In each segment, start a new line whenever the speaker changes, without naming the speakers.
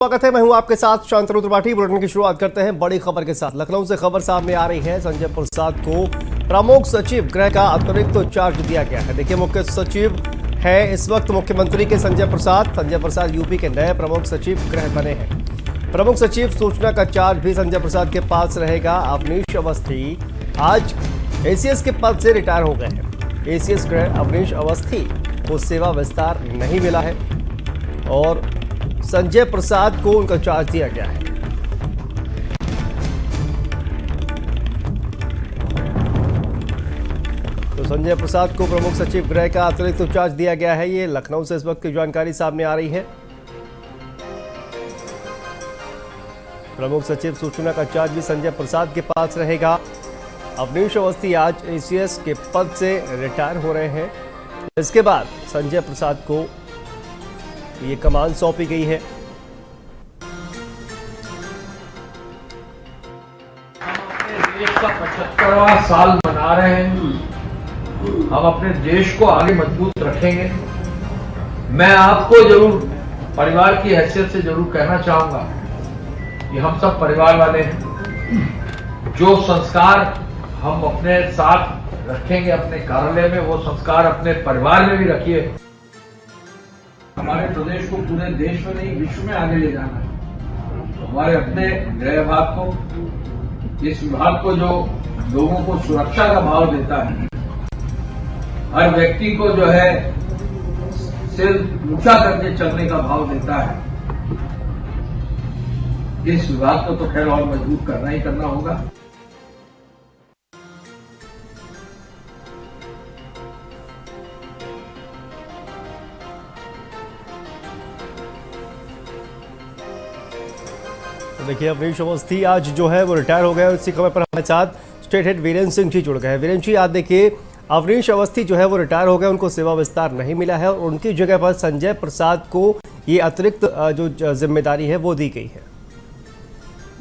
स्वागत है। मैं हूं आपके साथ शांतनु त्रिपाठी। बुलेटिन की शुरुआत करते हैं बड़ी खबर के साथ। लखनऊ से खबर सामने आ रही है, संजय प्रसाद को प्रमुख सचिव गृह का अतिरिक्त चार्ज दिया गया है। देखिए, मुख्य सचिव है इस वक्त मुख्यमंत्री के संजय प्रसाद यूपी के नए प्रमुख सचिव गृह बने हैं। प्रमुख सचिव सूचना का चार्ज भी संजय प्रसाद के पास रहेगा। अवनीश अवस्थी आज एसीएस के पद से रिटायर हो गए हैं। एसीएस गृह अवनीश अवस्थी को सेवा विस्तार नहीं मिला है और संजय प्रसाद को उनका चार्ज दिया गया है। तो संजय प्रसाद को प्रमुख सचिव गृह का अतिरिक्त चार्ज दिया गया है। ये लखनऊ से इस वक्त की जानकारी सामने आ रही है। प्रमुख सचिव सूचना का चार्ज भी संजय प्रसाद के पास रहेगा। अवनीश अवस्थी आज एसीएस के पद से रिटायर हो रहे हैं। इसके बाद संजय प्रसाद को ये कमान सौंपी गई है।
देश का 75वां साल मना रहे हैं। हम अपने देश को आगे मजबूत रखेंगे। मैं आपको जरूर परिवार की हैसियत से जरूर कहना चाहूंगा कि हम सब परिवार वाले हैं। जो संस्कार हम अपने साथ रखेंगे अपने कार्यालय में, वो संस्कार अपने परिवार में भी रखिए। हमारे प्रदेश को पूरे देश में नहीं विश्व में आगे ले जाना है। तो हमारे अपने गृह विभाग को, इस विभाग को जो लोगों को सुरक्षा का भाव देता है, हर व्यक्ति को जो है सिर ऊंचा करके चलने का भाव देता है, इस विभाग को तो खैर और मजबूत करना ही करना होगा।
तो देखिए, अवनीश अवस्थी आज जो है वो रिटायर हो गए और इसी खबर पर हमारे साथ स्टेट हेड वीरेंद्र सिंह जी जुड़ गए हैं। वीरेंद्र जी, आज देखिए अवनीश अवस्थी जो है वो रिटायर हो गए, उनको सेवा विस्तार नहीं मिला है और उनकी जगह पर संजय प्रसाद को ये अतिरिक्त जो जिम्मेदारी है वो दी गई है।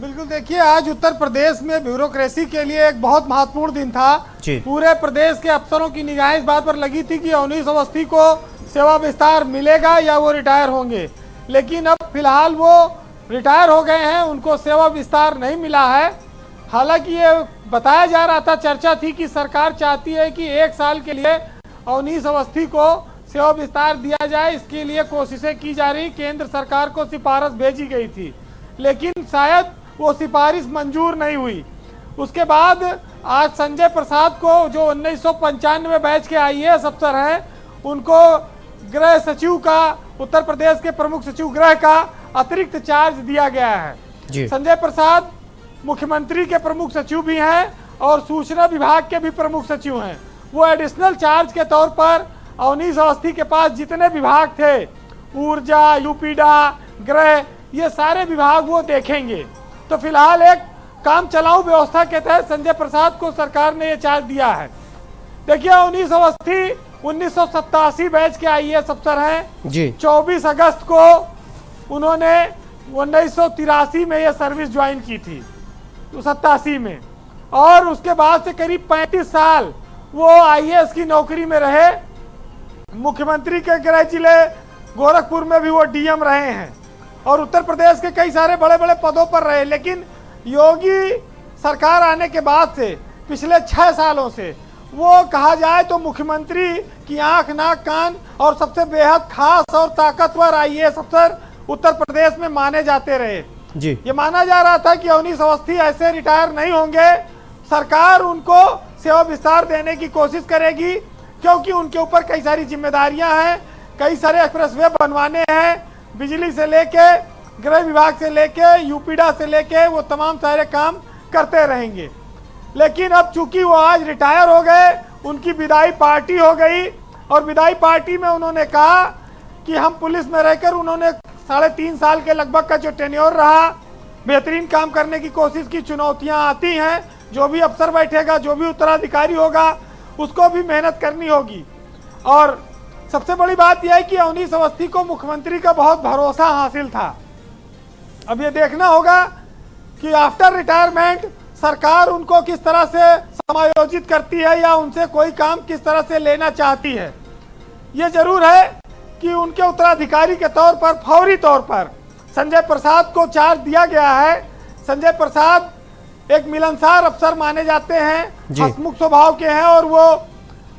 बिल्कुल, देखिए आज उत्तर प्रदेश में ब्यूरोक्रेसी के लिए एक बहुत महत्वपूर्ण दिन था। पूरे प्रदेश के अफसरों की निगाहें इस बात पर लगी थी कि अवनीश अवस्थी को सेवा विस्तार मिलेगा या वो रिटायर होंगे, लेकिन अब फिलहाल वो रिटायर हो गए हैं, उनको सेवा विस्तार नहीं मिला है। हालांकि ये बताया जा रहा था, चर्चा थी कि सरकार चाहती है कि 1 साल के लिए अवनीश अवस्थी को सेवा विस्तार दिया जाए। इसके लिए कोशिशें की जा रही, केंद्र सरकार को सिफारिश भेजी गई थी, लेकिन शायद वो सिफारिश मंजूर नहीं हुई। उसके बाद आज संजय प्रसाद को, जो 1995 बैच के आईएएस अफसर हैं, उनको गृह सचिव का, उत्तर प्रदेश के प्रमुख सचिव गृह का अतिरिक्त चार्ज दिया गया है। संजय प्रसाद मुख्यमंत्री के प्रमुख सचिव भी हैं और सूचना विभाग के भी प्रमुख सचिव हैं। वो एडिशनल चार्ज के तौर पर अवनीश अवस्थी के पास जितने विभाग थे, ऊर्जा, यूपीडा, गृह, ये सारे विभाग वो देखेंगे। तो फिलहाल एक काम चलाऊ व्यवस्था के तहत संजय प्रसाद को सरकार ने ये चार्ज दिया है। देखिए, अवनीश अवस्थी 1987 बैच के आईएएस अफसर हैं जी। 24 अगस्त को उन्होंने 1983 में यह सर्विस ज्वाइन की थी, तो 87 में, और उसके बाद से करीब 35 साल वो आईएएस की नौकरी में रहे। मुख्यमंत्री के गृह जिले गोरखपुर में भी वो डीएम रहे हैं और उत्तर प्रदेश के कई सारे बड़े बड़े पदों पर रहे। लेकिन योगी सरकार आने के बाद से पिछले 6 सालों से वो कहा जाए तो मुख्यमंत्री की आंख, नाक, कान और सबसे बेहद खास और ताकतवर आईएएस अफसर उत्तर प्रदेश में माने जाते रहे जी। ये माना जा रहा था कि अवनीश अवस्थी ऐसे रिटायर नहीं होंगे, सरकार उनको सेवा विस्तार देने की कोशिश करेगी, क्योंकि उनके ऊपर कई सारी जिम्मेदारियां हैं, कई सारे एक्सप्रेसवे बनवाने हैं, बिजली से लेके, गृह विभाग से लेके, यूपीडा से लेके, वो तमाम सारे काम करते रहेंगे। लेकिन अब चूंकि वो आज रिटायर हो गए, उनकी विदाई पार्टी हो गई और विदाई पार्टी में उन्होंने कहा कि हम पुलिस में रहकर, उन्होंने 3.5 साल के लगभग का जो टेन्योर रहा, बेहतरीन काम करने की कोशिश की। चुनौतियां आती हैं, जो भी अफसर बैठेगा, जो भी उत्तराधिकारी होगा, उसको भी मेहनत करनी होगी। और सबसे बड़ी बात यह है कि अवनीश अवस्थी को मुख्यमंत्री का बहुत भरोसा हासिल था। अब ये देखना होगा कि आफ्टर रिटायरमेंट सरकार उनको किस तरह से समायोजित करती है या उनसे कोई काम किस तरह से लेना चाहती है। ये जरूर है कि उनके उत्तराधिकारी के तौर पर फौरी तौर पर संजय प्रसाद को चार्ज दिया गया है। संजय प्रसाद एक मिलनसार अफसर माने जाते हैं, हंसमुख स्वभाव के हैं और वो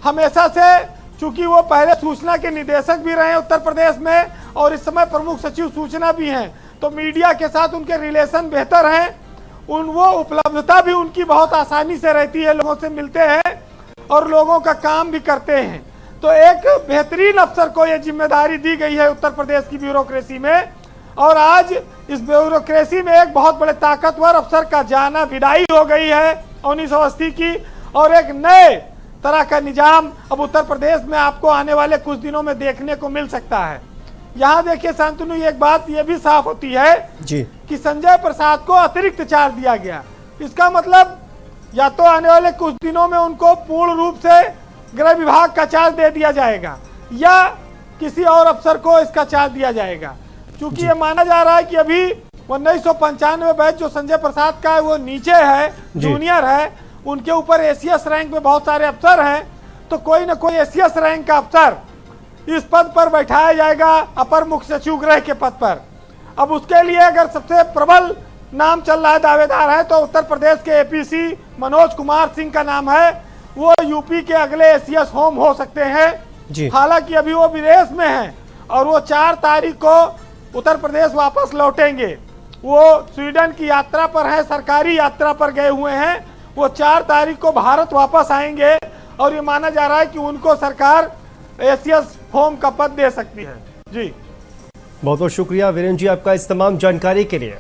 हमेशा से, चूंकि वो पहले सूचना के निदेशक भी रहे उत्तर प्रदेश में और इस समय प्रमुख सचिव सूचना भी हैं, तो मीडिया के साथ उनके रिलेशन बेहतर हैं। वो उपलब्धता भी उनकी बहुत आसानी से रहती है, लोगों से मिलते हैं और लोगों का काम भी करते हैं। तो एक बेहतरीन अफसर को ये जिम्मेदारी दी गई है उत्तर प्रदेश की ब्यूरोक्रेसी में, और आज इस ब्यूरोक्रेसी में एक बहुत बड़े ताकतवर अफसर का जाना विदाई हो गई है अवनीश अवस्थी की, और एक नए तरह का निजाम अब उत्तर प्रदेश में आपको आने वाले कुछ दिनों में देखने को मिल सकता है। यहाँ देखिए शांतनु, एक बात ये भी साफ होती है
जी
कि संजय प्रसाद को अतिरिक्त चार्ज दिया गया। इसका मतलब या तो आने वाले कुछ दिनों में उनको पूर्ण रूप से गृह विभाग का चार्ज दे दिया जाएगा या किसी और अफसर को इसका चार्ज दिया जाएगा, क्योंकि ये माना जा रहा है कि अभी 1995 बैच जो संजय प्रसाद का है वो नीचे है, जूनियर है, उनके ऊपर एसीएस रैंक में बहुत सारे अफसर हैं, तो कोई ना कोई एसीएस रैंक का अफसर इस पद पर बैठाया जाएगा, अपर मुख्य सचिव गृह के पद पर। अब उसके लिए अगर सबसे प्रबल नाम चल रहा है, दावेदार है, तो उत्तर प्रदेश के एपीसी मनोज कुमार सिंह का नाम है। वो यूपी के अगले एसीएस होम हो सकते हैं। हालांकि अभी वो विदेश में हैं और वो 4 तारीख को उत्तर प्रदेश वापस लौटेंगे। वो स्वीडन की यात्रा पर हैं, सरकारी यात्रा पर गए हुए हैं। वो 4 तारीख को भारत वापस आएंगे और ये माना जा रहा है कि उनको सरकार एसीएस होम का पद दे सकती है। जी
बहुत बहुत शुक्रिया वीरेंद्र जी आपका इस तमाम जानकारी के लिए।